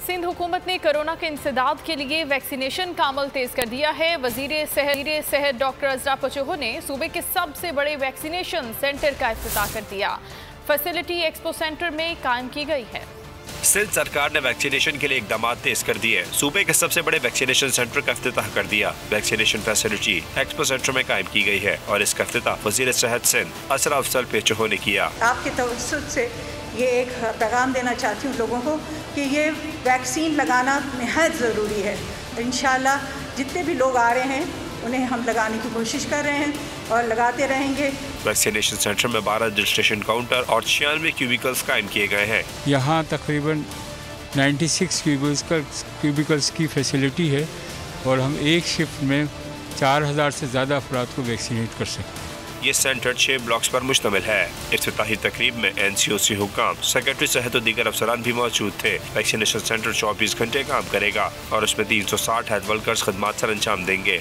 सिंध हुकूमत ने कोरोना के इंसदाद के लिए वैक्सीनेशन का अमल तेज कर दिया है। वजीर सेहत डॉक्टर अजरा पचोहो ने सूबे के सबसे बड़े वैक्सीनेशन सेंटर का इफ्तिताह कर दिया। फैसिलिटी एक्सपो सेंटर में कायम की गई है। सिंध सरकार ने वैक्सीनेशन के लिए इकदाम तेज कर दिए। सूबे के सबसे बड़े वैक्सीनेशन सेंटर का इफ्तिताह कर दिया। वैक्सीनेशन फैसिलिटी एक्सपो सेंटर में कायम की गई है और इसका इफ्तिताह वजीर सेहत सिंध अजरा पचोहो ने किया। आपके तवज्जुह से ये एक पैगाम देना चाहती हूँ लोगों को कि ये वैक्सीन लगाना निहायत ज़रूरी है। इंशाअल्लाह जितने भी लोग आ रहे हैं उन्हें हम लगाने की कोशिश कर रहे हैं और लगाते रहेंगे। वैक्सीनेशन सेंटर में 12 रजिस्ट्रेशन काउंटर और 96 क्यूबिकल्स कायम किए गए हैं। यहाँ तकरीबन 96 क्यूबिकल्स की फैसिलिटी है और हम एक शिफ्ट में 4000 से ज़्यादा अफराद को वैक्सीनेट कर सकते हैं। ये सेंटर 6 ब्लॉक्स पर मुश्तमिल है। इफ्तिताही तकरीब में NCOC हुक्काम, सेक्रेटरी सेहत और दीगर अफसरान भी मौजूद थे। वैक्सीनेशन सेंटर 24 घंटे काम करेगा और उसमें 360 हेल्थ वर्कर्स खदमात सर अंजाम देंगे।